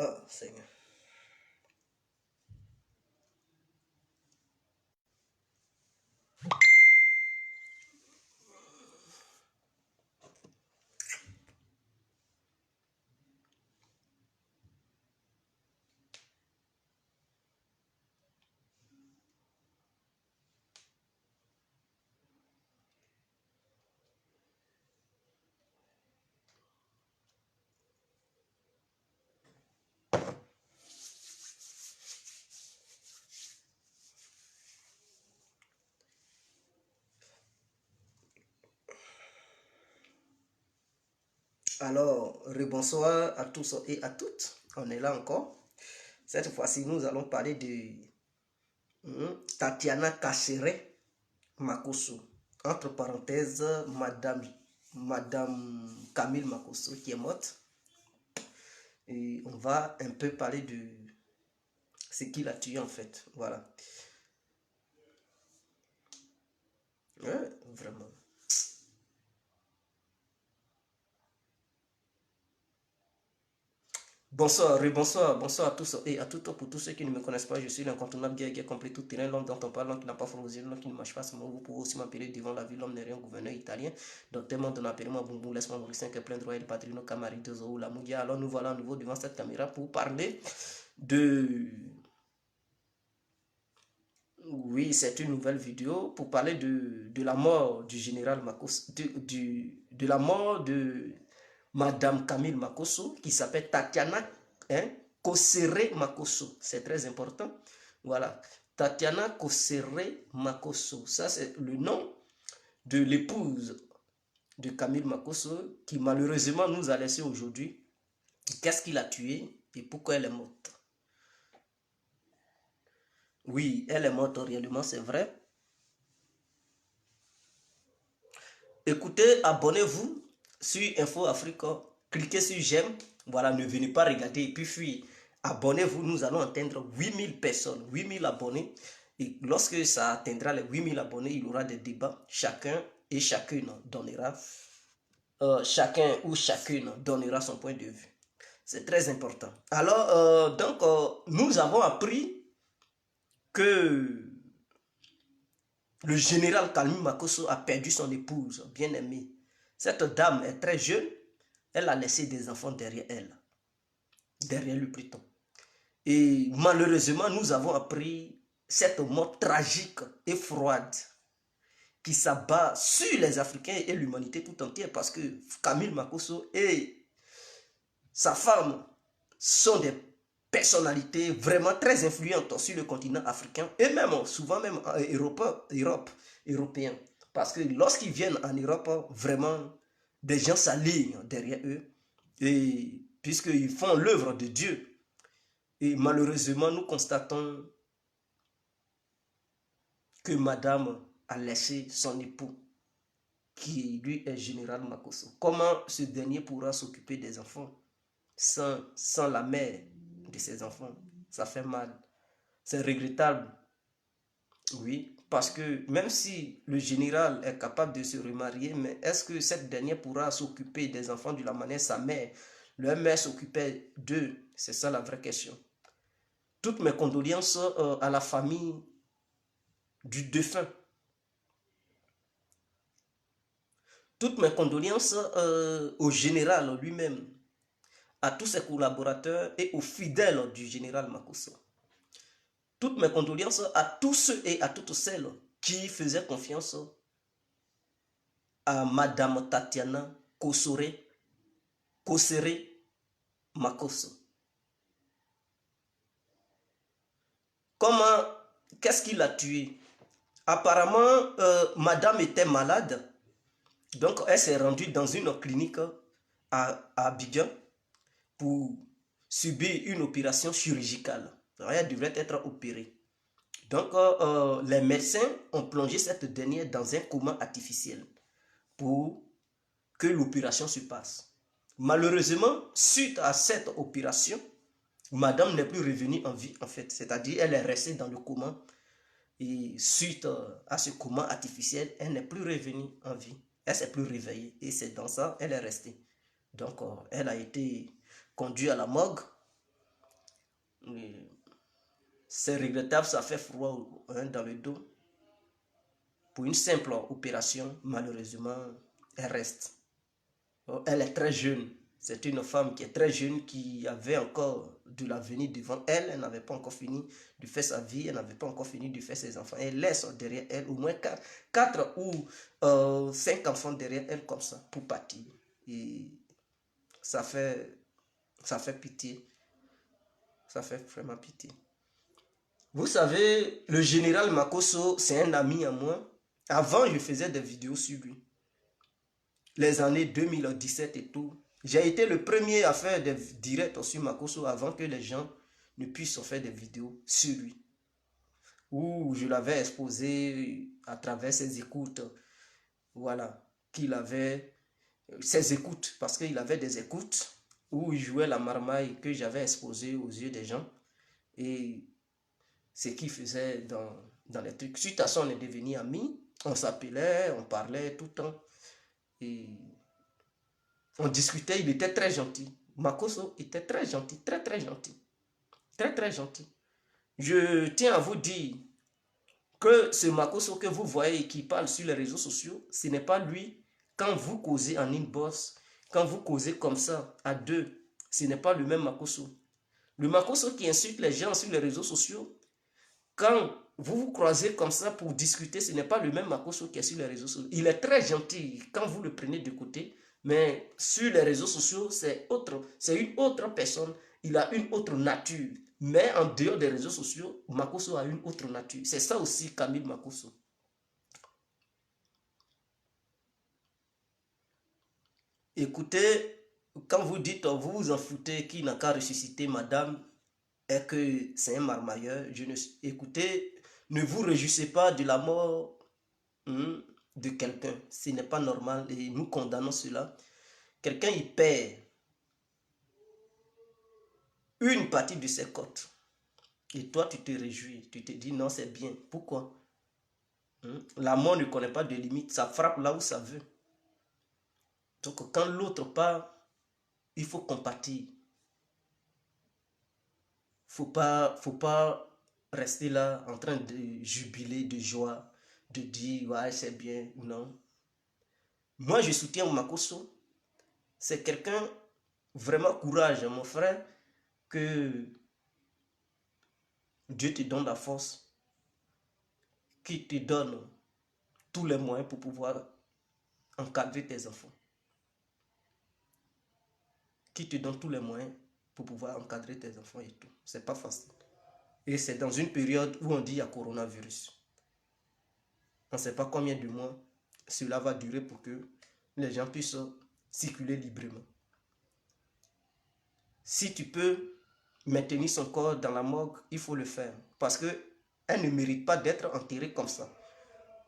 Oh, Seigneur. Alors, rebonsoir à tous et à toutes. On est là encore. Cette fois-ci, nous allons parler de Tatiana Kasere Makosso. Entre parenthèses, Madame Camille Makosso qui est morte. Et on va un peu parler de ce qui l'a tué en fait. Voilà. Ouais, vraiment. Bonsoir, rebonsoir, bonsoir à tous et à toutes. Pour tous ceux qui ne me connaissent pas, je suis l'incontournable guerrier complet tout terrain, l'homme dont on parle, l'homme qui n'a pas froid aux yeux, l'homme qui ne marche pas seulement. Vous pouvez aussi m'appeler devant la ville, l'homme n'est rien, gouverneur italien. Donc tellement d'en appeler moi Boumou, laisse-moi Mauricien, que plein de royal patrino, Camari, de Zou, la Moudia. Alors nous voilà à nouveau devant cette caméra pour parler de... Oui, c'est une nouvelle vidéo pour parler de la mort du général Makosso, de la mort de Madame Camille Makosso, qui s'appelle Tatiana Kosere Makosso. C'est très important. Voilà. Tatiana Kosere Makosso. Ça, c'est le nom de l'épouse de Camille Makosso, qui malheureusement nous a laissé aujourd'hui. Qu'est-ce qui l'a tué et pourquoi elle est morte? Oui, elle est morte réellement, c'est vrai. Écoutez, abonnez-vous sur Info Africa, cliquez sur j'aime, voilà, ne venez pas regarder et puis abonnez-vous, nous allons atteindre 8000 personnes, 8000 abonnés. Et lorsque ça atteindra les 8000 abonnés, il y aura des débats, chacun et chacune donnera, chacun ou chacune donnera son point de vue. C'est très important. Alors, nous avons appris que le général Kalmi Makosso a perdu son épouse bien-aimée. Cette dame est très jeune. Elle a laissé des enfants derrière elle. Derrière lui plutôt. Et malheureusement, nous avons appris cette mort tragique et froide qui s'abat sur les Africains et l'humanité tout entière parce que Camille Makosso et sa femme sont des personnalités vraiment très influentes sur le continent africain et même souvent même en européen. Parce que lorsqu'ils viennent en Europe, vraiment, des gens s'alignent derrière eux et puisqu'ils font l'œuvre de Dieu. Et malheureusement, nous constatons que madame a laissé son époux, qui lui est général Makosso. Comment ce dernier pourra s'occuper des enfants sans la mère de ses enfants? Ça fait mal. C'est regrettable. Oui, parce que même si le général est capable de se remarier, mais est-ce que cette dernière pourra s'occuper des enfants de la manière sa mère, leur mère s'occupait d'eux? C'est ça la vraie question. Toutes mes condoléances à la famille du défunt. Toutes mes condoléances au général lui-même, à tous ses collaborateurs et aux fidèles du général Makosso. Toutes mes condoléances à tous ceux et à toutes celles qui faisaient confiance à Madame Tatiana Kosere Makosso. Comment, qu'est-ce qui l'a tué? Apparemment, Madame était malade, donc elle s'est rendue dans une clinique à Abidjan pour subir une opération chirurgicale. Elle devrait être opérée. Donc, les médecins ont plongé cette dernière dans un coma artificiel pour que l'opération se passe. Malheureusement, suite à cette opération, madame n'est plus revenue en vie, en fait. C'est-à-dire, elle est restée dans le coma. Et suite à ce coma artificiel, elle n'est plus revenue en vie. Elle s'est plus réveillée. Et c'est dans ça, elle est restée. Donc, elle a été conduite à la morgue. C'est regrettable, ça fait froid hein, dans le dos. Pour une simple opération, malheureusement, elle reste. Elle est très jeune. C'est une femme qui est très jeune, qui avait encore de l'avenir devant elle. Elle n'avait pas encore fini de faire sa vie. Elle n'avait pas encore fini de faire ses enfants. Elle laisse derrière elle au moins 4 ou 5 enfants derrière elle comme ça pour partir. Et ça fait pitié. Ça fait vraiment pitié. Vous savez, le général Makosso, c'est un ami à moi. Avant, je faisais des vidéos sur lui. Les années 2017 et tout. J'ai été le premier à faire des directs sur Makosso avant que les gens ne puissent faire des vidéos sur lui. Où je l'avais exposé à travers ses écoutes. Voilà. Qu'il avait ses écoutes. Parce qu'il avait des écoutes où il jouait la marmaille que j'avais exposé aux yeux des gens. Et ce qu'il faisait dans les trucs. Suite à ça, on est devenus amis. On s'appelait, on parlait tout le temps. Et on discutait, il était très gentil. Makosso était très gentil, très très gentil. Très très gentil. Je tiens à vous dire que ce Makosso que vous voyez qui parle sur les réseaux sociaux, ce n'est pas lui. Quand vous causez en inbox, quand vous causez comme ça, à deux, ce n'est pas le même Makosso. Le Makosso qui insulte les gens sur les réseaux sociaux, quand vous vous croisez comme ça pour discuter, ce n'est pas le même Makosso qui est sur les réseaux sociaux. Il est très gentil quand vous le prenez de côté, mais sur les réseaux sociaux, c'est une autre personne. Il a une autre nature. Mais en dehors des réseaux sociaux, Makosso a une autre nature. C'est ça aussi Camille Makosso. Écoutez, quand vous dites, vous vous en foutez, qui n'a qu'à ressusciter madame, et que c'est un marmailleur, écoutez, ne vous réjouissez pas de la mort de quelqu'un. Ce n'est pas normal et nous condamnons cela. Quelqu'un, il perd une partie de ses côtes. Et toi, tu te réjouis. Tu te dis, non, c'est bien. Pourquoi? La mort ne connaît pas de limite. Ça frappe là où ça veut. Donc, quand l'autre part, il faut compatir. Faut pas rester là en train de jubiler de joie, de dire, ouais, c'est bien. Non. Moi, je soutiens Makosso. C'est quelqu'un, vraiment courage, mon frère, que Dieu te donne la force, qui te donne tous les moyens pour pouvoir encadrer tes enfants. Qui te donne tous les moyens pour pouvoir encadrer tes enfants et tout. C'est pas facile. Et c'est dans une période où on dit il y a coronavirus. On ne sait pas combien de mois cela va durer pour que les gens puissent circuler librement. Si tu peux maintenir son corps dans la morgue, il faut le faire. Parce qu'elle ne mérite pas d'être enterrée comme ça.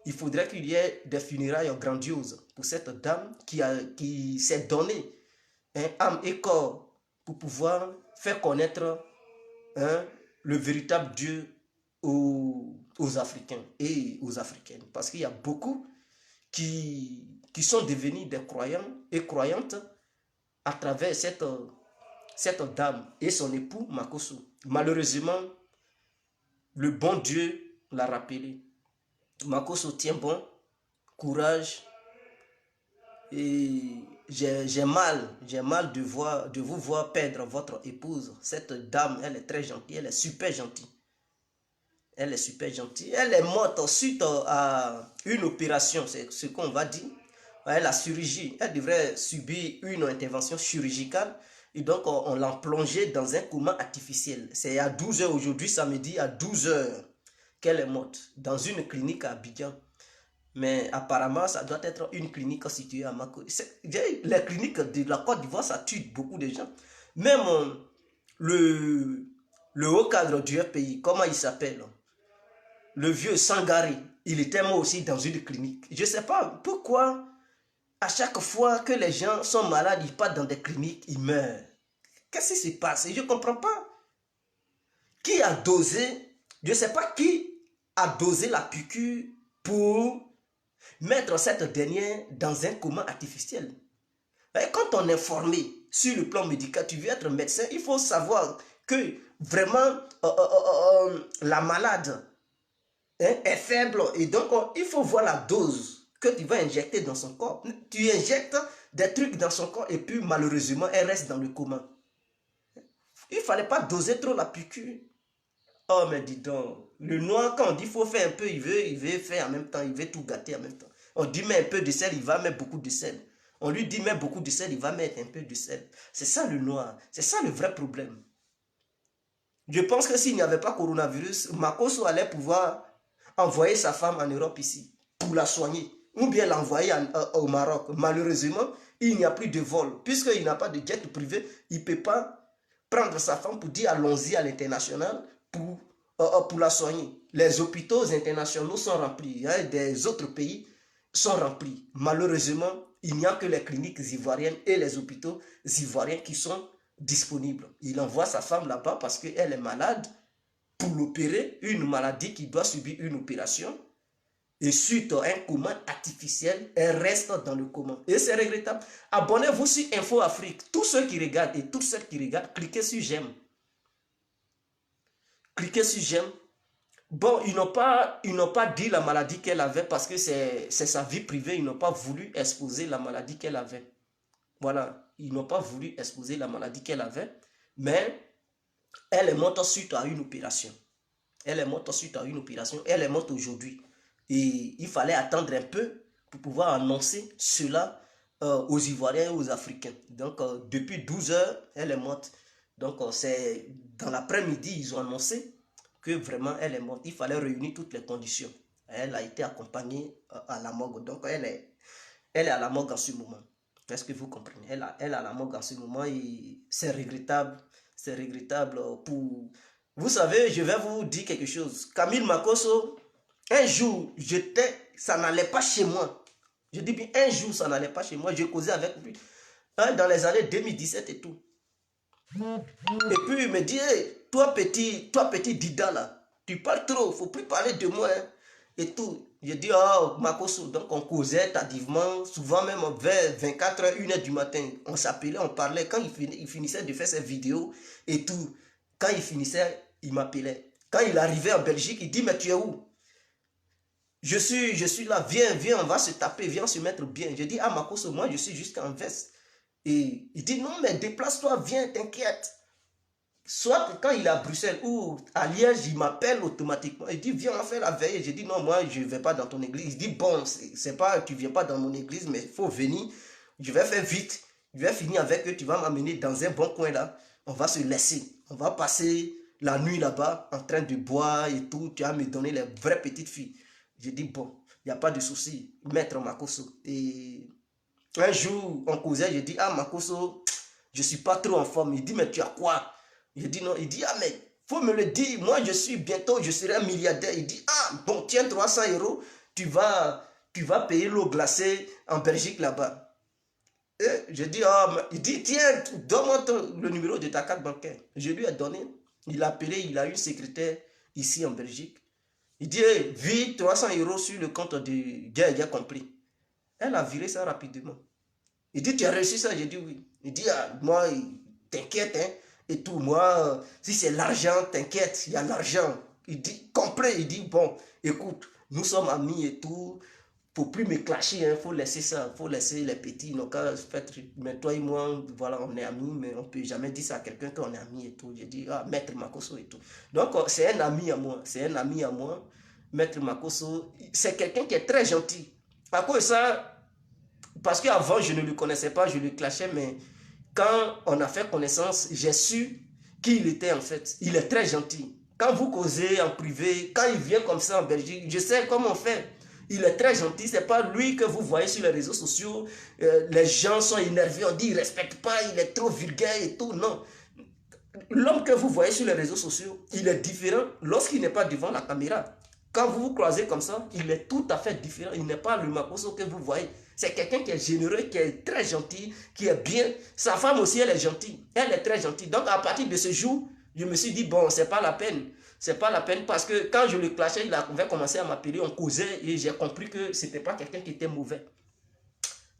Il faudrait qu'il y ait des funérailles grandioses pour cette dame qui s'est donnée âme et corps pour pouvoir faire connaître le véritable Dieu aux Africains et aux Africaines. Parce qu'il y a beaucoup qui sont devenus des croyants et croyantes à travers cette dame et son époux Makosso. Malheureusement, le bon Dieu l'a rappelé. Makosso tient bon, courage, et j'ai mal de vous voir perdre votre épouse. Cette dame, elle est très gentille, elle est super gentille. Elle est super gentille. Elle est morte suite à une opération, c'est ce qu'on va dire. La chirurgie, elle devrait subir une intervention chirurgicale. Et donc, on l'a plongée dans un coma artificiel. C'est à 12 h aujourd'hui, samedi, à 12 h qu'elle est morte, dans une clinique à Abidjan. Mais apparemment, ça doit être une clinique située à Makosso. Les cliniques de la Côte d'Ivoire, ça tue beaucoup de gens. Même le haut cadre du pays, comment il s'appelle? Le vieux Sangaré, il était mort aussi dans une clinique. Je ne sais pas pourquoi, à chaque fois que les gens sont malades, ils partent dans des cliniques, ils meurent. Qu'est-ce qui se passe? Je ne comprends pas. Qui a dosé? Je ne sais pas qui a dosé la piqûre pour mettre cette dernière dans un coma artificiel. Et quand on est formé sur le plan médical, tu veux être médecin, il faut savoir que vraiment la malade est faible. Et donc, il faut voir la dose que tu vas injecter dans son corps. Tu injectes des trucs dans son corps et puis malheureusement, elle reste dans le coma. Il ne fallait pas doser trop la piqûre. Oh, mais dis donc, le noir, quand on dit qu'il faut faire un peu, il veut faire en même temps, il veut tout gâter en même temps. On dit met un peu de sel, il va mettre beaucoup de sel. On lui dit met beaucoup de sel, il va mettre un peu de sel. C'est ça le noir, c'est ça le vrai problème. Je pense que s'il n'y avait pas coronavirus, Makosso allait pouvoir envoyer sa femme en Europe ici pour la soigner. Ou bien l'envoyer au Maroc. Malheureusement, il n'y a plus de vol. Puisqu'il n'a pas de jet privé, il ne peut pas prendre sa femme pour dire allons-y à l'international pour la soigner. Les hôpitaux internationaux sont remplis. Hein, des autres pays sont remplis. Malheureusement, il n'y a que les cliniques ivoiriennes et les hôpitaux ivoiriens qui sont disponibles. Il envoie sa femme là-bas parce qu'elle est malade pour l'opérer, une maladie qui doit subir une opération. Et suite à un coma artificiel, elle reste dans le coma. Et c'est regrettable. Abonnez-vous sur Info Afrique. Tous ceux qui regardent et toutes celles qui regardent, cliquez sur j'aime. Cliquez sur j'aime. Bon, ils n'ont pas dit la maladie qu'elle avait parce que c'est sa vie privée. Ils n'ont pas voulu exposer la maladie qu'elle avait. Voilà, ils n'ont pas voulu exposer la maladie qu'elle avait. Mais elle est morte suite à une opération. Elle est morte suite à une opération. Elle est morte aujourd'hui. Et il fallait attendre un peu pour pouvoir annoncer cela aux Ivoiriens et aux Africains. Donc, depuis 12 heures, elle est morte. Donc, c'est dans l'après-midi, ils ont annoncé que vraiment, elle est morte. Il fallait réunir toutes les conditions. Elle a été accompagnée à la morgue. Donc, elle est à la morgue en ce moment. Est-ce que vous comprenez? Elle est à la morgue en ce moment et c'est regrettable. C'est regrettable pour... Vous savez, je vais vous dire quelque chose. Camille Makosso, un jour, ça n'allait pas chez moi. Je dis bien, un jour, ça n'allait pas chez moi. Je causais avec lui dans les années 2017 et tout. Et puis, il me dit, hey, toi petit Dida là, tu parles trop, il ne faut plus parler de moi. Hein, et tout. Je dis, oh, Makosso. Donc, on causait tardivement, souvent même vers 24h, 1h du matin. On s'appelait, on parlait. Quand il finissait de faire ses vidéos et tout, quand il finissait, il m'appelait. Quand il arrivait en Belgique, il dit, mais tu es où? Je suis là, viens, on va se taper, viens se mettre bien. Je dis, ah Makosso, moi je suis juste en veste. Et il dit, non mais déplace-toi, viens, t'inquiète. Soit quand il est à Bruxelles ou à Liège, il m'appelle automatiquement. Il dit, viens, on fait la veille. Je dis, non, moi je ne vais pas dans ton église. Il dit, bon, c'est pas, tu ne viens pas dans mon église, mais il faut venir. Je vais faire vite. Je vais finir avec eux, tu vas m'amener dans un bon coin là. On va se laisser. On va passer la nuit là-bas en train de boire et tout. Tu vas me donner les vraies petites filles. J'ai dit, bon, il n'y a pas de souci, maître Makosso. Et un jour, on causait, j'ai dit, ah Makosso, je ne suis pas trop en forme. Il dit, mais tu as quoi? J'ai dit non. Il dit, ah mais, faut me le dire, moi je serai un milliardaire. Il dit, ah bon, tiens 300 €, tu vas payer l'eau glacée en Belgique là-bas. Je dis, ah, il dit, tiens, donne-moi le numéro de ta carte bancaire. Je lui ai donné. Il a appelé, il a une secrétaire ici en Belgique. Il dit, hey, vire 300 € sur le compte de Dia compris. Elle a viré ça rapidement. Il dit, tu as reçu ça? J'ai dit oui. Il dit, ah, moi, t'inquiète, hein, et tout. Moi, si c'est l'argent, t'inquiète, il y a l'argent. Il dit, complet. Il dit, bon, écoute, nous sommes amis et tout. Faut plus me clasher, il faut laisser ça, faut laisser les petits, nos cas, mais toi et moi, voilà, on est amis, mais on peut jamais dire ça à quelqu'un qu'on est amis et tout. J'ai dit, ah, maître Makosso et tout. Donc, c'est un ami à moi, maître Makosso, c'est quelqu'un qui est très gentil. À cause de ça, parce qu'avant, je ne le connaissais pas, je le clashais, mais quand on a fait connaissance, j'ai su qui il était en fait. Il est très gentil. Quand vous causez en privé, quand il vient comme ça en Belgique, je sais comment on fait. Il est très gentil, c'est pas lui que vous voyez sur les réseaux sociaux. Les gens sont énervés, on dit il ne respecte pas, il est trop vulgaire et tout. Non. L'homme que vous voyez sur les réseaux sociaux, il est différent lorsqu'il n'est pas devant la caméra. Quand vous vous croisez comme ça, il est tout à fait différent. Il n'est pas le Makosso que vous voyez. C'est quelqu'un qui est généreux, qui est très gentil, qui est bien. Sa femme aussi, elle est gentille. Elle est très gentille. Donc, à partir de ce jour, je me suis dit, bon, c'est pas la peine. C'est pas la peine parce que quand je le clashais, il avait commencé à m'appeler, on causait et j'ai compris que c'était pas quelqu'un qui était mauvais.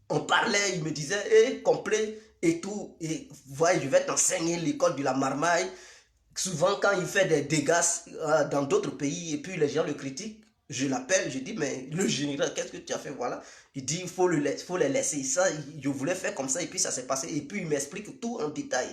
On parlait, il me disait, complet et tout. Et voyez, je vais t'enseigner l'école de la marmaille. Souvent, quand il fait des dégâts dans d'autres pays et puis les gens le critiquent, je l'appelle, je dis, mais le général, qu'est-ce que tu as fait? Voilà. Il dit, faut les laisser. Ça, je voulais faire comme ça et puis ça s'est passé. Et puis il m'explique tout en détail.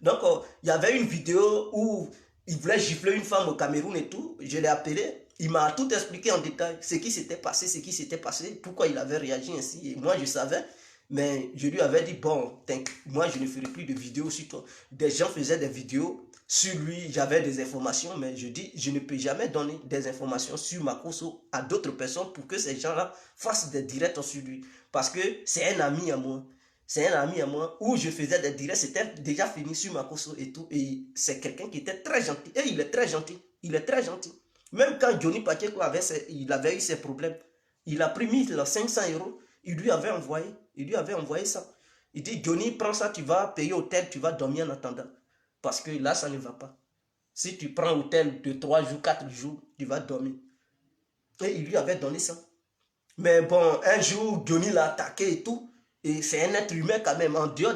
Donc, il y avait une vidéo où il voulait gifler une femme au Cameroun et tout. Je l'ai appelé. Il m'a tout expliqué en détail. Ce qui s'était passé, pourquoi il avait réagi ainsi. Et moi, je savais. Mais je lui avais dit, bon, moi, je ne ferai plus de vidéos sur toi. Des gens faisaient des vidéos sur lui, j'avais des informations, mais je dis, je ne peux jamais donner des informations sur Makosso à d'autres personnes pour que ces gens-là fassent des directs sur lui. Parce que c'est un ami à moi. C'est un ami à moi où je faisais des directs, c'était déjà fini sur Makosso et tout. Et c'est quelqu'un qui était très gentil. Et il est très gentil. Il est très gentil. Même quand Johnny Pacheco il avait eu ses problèmes, il a pris 1500 euros, il lui avait envoyé ça. Il dit, Johnny, prends ça, tu vas payer hôtel, tu vas dormir en attendant. Parce que là, ça ne va pas. Si tu prends hôtel de 3 jours, 4 jours, tu vas dormir. Et il lui avait donné ça. Mais bon, un jour, Johnny l'a attaqué et tout. Et c'est un être humain quand même, en dehors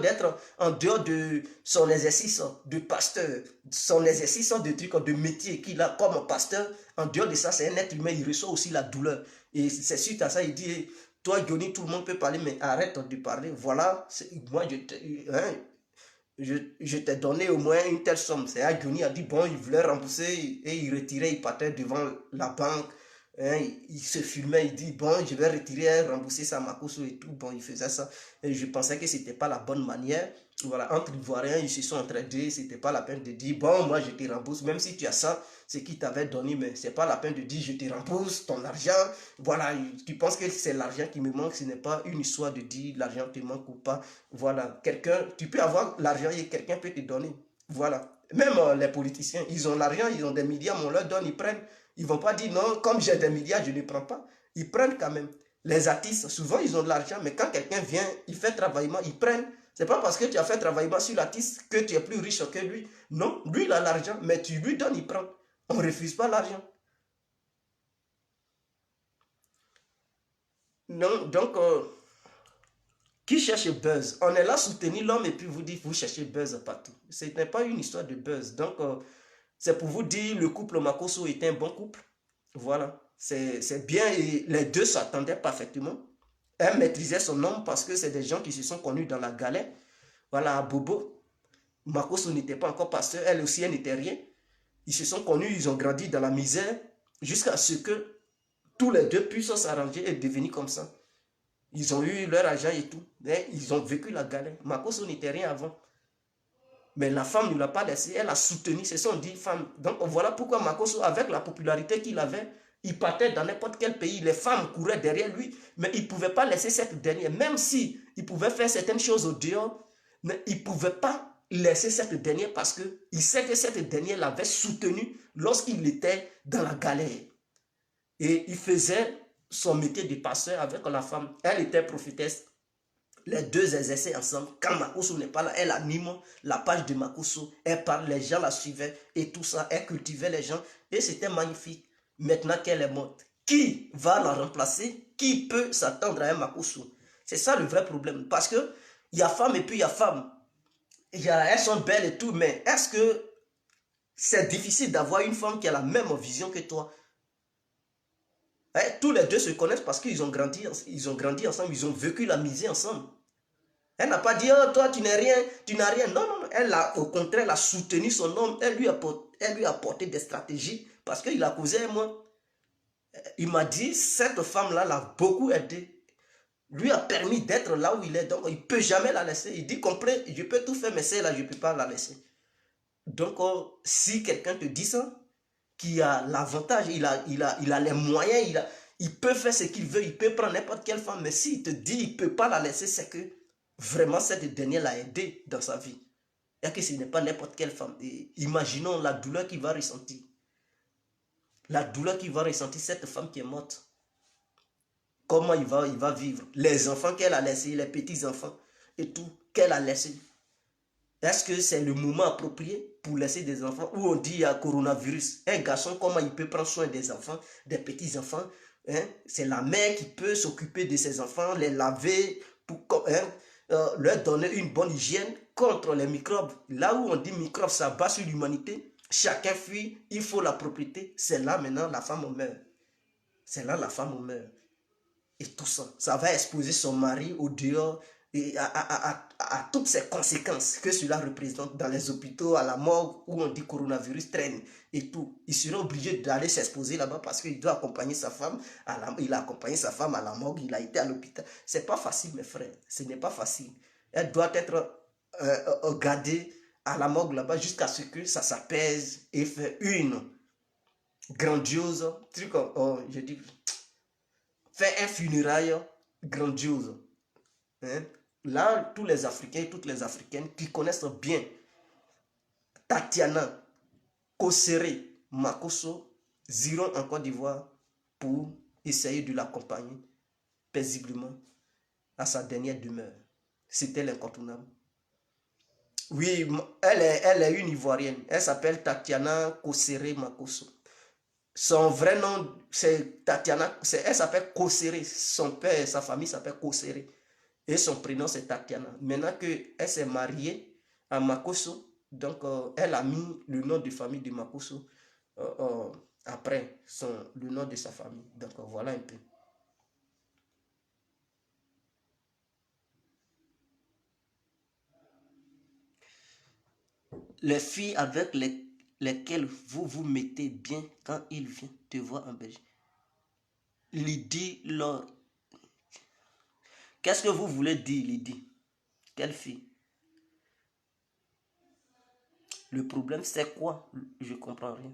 de son exercice de pasteur, son exercice de truc, de métier qu'il a comme pasteur, en dehors de ça, c'est un être humain, il reçoit aussi la douleur. Et c'est suite à ça, il dit, toi Johnny, tout le monde peut parler, mais arrête de parler. Voilà, moi je t'ai donné au moins une telle somme. C'est à Johnny a dit, bon, il voulait rembourser et il retirait, il partait devant la banque. Hein, il se filmait, il dit, bon, je vais retirer, rembourser ça à Makosso et tout. Bon, il faisait ça. Et je pensais que c'était pas la bonne manière. Voilà, entre Ivoiriens, ils se sont entraidés. C'était pas la peine de dire, bon, moi, je te rembourse. Même si tu as ça, c'est qui t'avait donné, mais c'est pas la peine de dire, je te rembourse ton argent. Voilà, tu penses que c'est l'argent qui me manque. Ce n'est pas une histoire de dire, l'argent te manque ou pas. Voilà, quelqu'un, tu peux avoir l'argent et quelqu'un peut te donner. Voilà. Même les politiciens, ils ont l'argent, ils ont des milliards, mais on leur donne, ils prennent. Ils ne vont pas dire non, comme j'ai des milliards, je ne prends pas. Ils prennent quand même. Les artistes, souvent, ils ont de l'argent, mais quand quelqu'un vient, il fait travaillement, ils prennent. C'est pas parce que tu as fait travaillement sur l'artiste que tu es plus riche que lui. Non, lui, il a l'argent, mais tu lui donnes, il prend. On ne refuse pas l'argent. Non, donc, qui cherche buzz? On est là soutenir l'homme et puis vous dites, vous cherchez buzz partout. Ce n'est pas une histoire de buzz. Donc, c'est pour vous dire, le couple Makosso était un bon couple. Voilà, c'est bien et les deux s'attendaient parfaitement. Elle maîtrisait son homme parce que c'est des gens qui se sont connus dans la galère. Voilà, à Bobo, Makosso n'était pas encore pasteur, elle aussi, elle n'était rien. Ils se sont connus, ils ont grandi dans la misère jusqu'à ce que tous les deux puissent s'arranger et devenir comme ça. Ils ont eu leur argent et tout, mais ils ont vécu la galère. Makosso n'était rien avant. Mais la femme ne l'a pas laissé, elle a soutenu, ce sont 10 femmes. Donc voilà pourquoi Makosso, avec la popularité qu'il avait, il partait dans n'importe quel pays, les femmes couraient derrière lui, mais il ne pouvait pas laisser cette dernière, même si il pouvait faire certaines choses au dehors, mais il ne pouvait pas laisser cette dernière parce qu'il sait que cette dernière l'avait soutenu lorsqu'il était dans la galère. Et il faisait son métier de pasteur avec la femme. Elle était prophétesse. Les deux exerçaient ensemble. Quand Makosso n'est pas là, elle anime la page de Makosso. Elle parle, les gens la suivaient et tout ça. Elle cultivait les gens et c'était magnifique. Maintenant qu'elle est morte, qui va la remplacer? Qui peut s'attendre à un Makosso? C'est ça le vrai problème. Parce que il y a femme et puis il y a femme. Elles sont belles et tout, mais est-ce que c'est difficile d'avoir une femme qui a la même vision que toi? Tous les deux se connaissent parce qu'ils ont grandi ensemble, ils ont vécu la misère ensemble. Elle n'a pas dit, oh, toi, tu n'es rien, tu n'as rien. Non, non, non. Elle a, au contraire, elle a soutenu son homme. Elle lui a apporté des stratégies parce qu'il a causé avec moi. Il m'a dit, cette femme-là l'a beaucoup aidé. Lui a permis d'être là où il est. Donc, il ne peut jamais la laisser. Il dit, complet, je peux tout faire, mais celle-là, je ne peux pas la laisser. Donc, si quelqu'un te dit ça, qui a l'avantage, il a les moyens, il peut faire ce qu'il veut, il peut prendre n'importe quelle femme, mais s'il te dit il ne peut pas la laisser, c'est que vraiment cette dernière l'a aidé dans sa vie. Et que ce n'est pas n'importe quelle femme. Et imaginons la douleur qu'il va ressentir. La douleur qu'il va ressentir, cette femme qui est morte. Comment il va vivre. Les enfants qu'elle a laissés, les petits-enfants et tout, qu'elle a laissés. Est-ce que c'est le moment approprié pour laisser des enfants? Où on dit il y a coronavirus. Un garçon, comment il peut prendre soin des enfants, des petits-enfants? Hein? C'est la mère qui peut s'occuper de ses enfants, les laver, pour, leur donner une bonne hygiène contre les microbes. Là où on dit microbes, ça bat sur l'humanité. Chacun fuit, il faut la propriété. C'est là maintenant la femme meurt. C'est là la femme meurt. Et tout ça, ça va exposer son mari au dehors et à toutes ces conséquences que cela représente dans les hôpitaux, à la morgue où on dit coronavirus traîne et tout. Il sera obligé d'aller s'exposer là-bas parce qu'il doit accompagner sa femme. Il a accompagné sa femme à la morgue, il a été à l'hôpital. C'est pas facile, mes frères. Ce n'est pas facile. Elle doit être gardée à la morgue là-bas jusqu'à ce que ça s'apaise et fait une grandiose truc. Je dis, fait un funérail grandiose. Hein? Là, tous les Africains et toutes les Africaines qui connaissent bien Tatiana Kosere Makosso iront en Côte d'Ivoire pour essayer de l'accompagner paisiblement à sa dernière demeure. C'était l'incontournable. Oui, elle est une Ivoirienne. Elle s'appelle Tatiana Kosere Makosso. Son vrai nom, c'est Tatiana. Elle s'appelle Kosere. Son père, sa famille s'appelle Kosere. Et son prénom, c'est Tatiana. Maintenant qu'elle s'est mariée à Makosso, donc elle a mis le nom de famille de Makosso après le nom de sa famille. Donc voilà un peu. Les filles avec lesquelles vous vous mettez bien quand il vient te voir en Belgique. Lydie, qu'est-ce que vous voulez dire, Lydie? Quelle fille? Le problème, c'est quoi? Je comprends rien.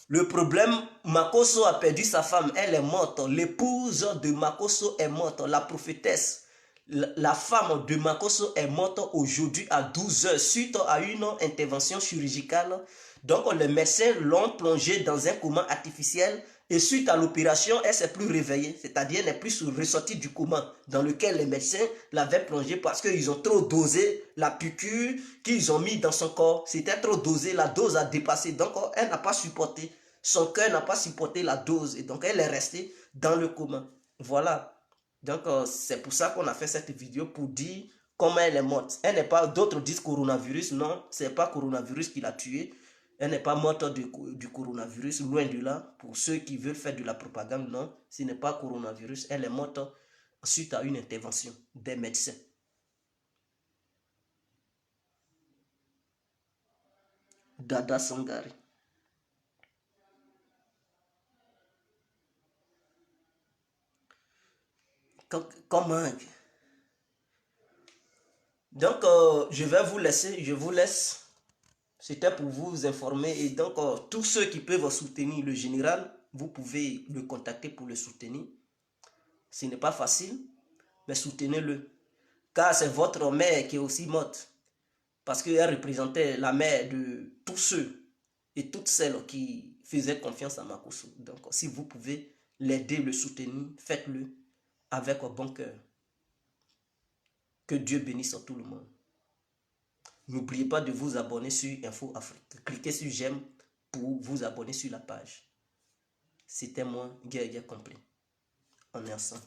Le problème, Makosso a perdu sa femme, elle est morte. L'épouse de Makosso est morte, la prophétesse. La femme de Makosso est morte aujourd'hui à 12 h suite à une intervention chirurgicale. Donc les médecins l'ont plongée dans un coma artificiel et suite à l'opération, elle ne s'est plus réveillée. C'est-à-dire elle n'est plus ressortie du coma dans lequel les médecins l'avaient plongée parce qu'ils ont trop dosé la piqûre qu'ils ont mis dans son corps. C'était trop dosé, la dose a dépassé. Donc elle n'a pas supporté. Son cœur n'a pas supporté la dose et donc elle est restée dans le coma. Voilà. Donc, c'est pour ça qu'on a fait cette vidéo pour dire comment elle est morte. Elle n'est pas, d'autres disent coronavirus. Non, ce n'est pas coronavirus qui l'a tuée. Elle n'est pas morte du coronavirus, loin de là. Pour ceux qui veulent faire de la propagande, non, ce n'est pas coronavirus. Elle est morte suite à une intervention des médecins. Dada Sangari. Comment? Donc, je vais vous laisser, je vous laisse. C'était pour vous informer. Et donc, tous ceux qui peuvent soutenir le général, vous pouvez le contacter pour le soutenir. Ce n'est pas facile, mais soutenez-le. Car c'est votre mère qui est aussi morte. Parce qu'elle représentait la mère de tous ceux et toutes celles qui faisaient confiance à Makosso. Donc, si vous pouvez l'aider, le soutenir, faites-le avec un bon cœur. Que Dieu bénisse tout le monde. N'oubliez pas de vous abonner sur Info Afrique. Cliquez sur j'aime pour vous abonner sur la page. C'était moi, Guerrier complet. En ensemble.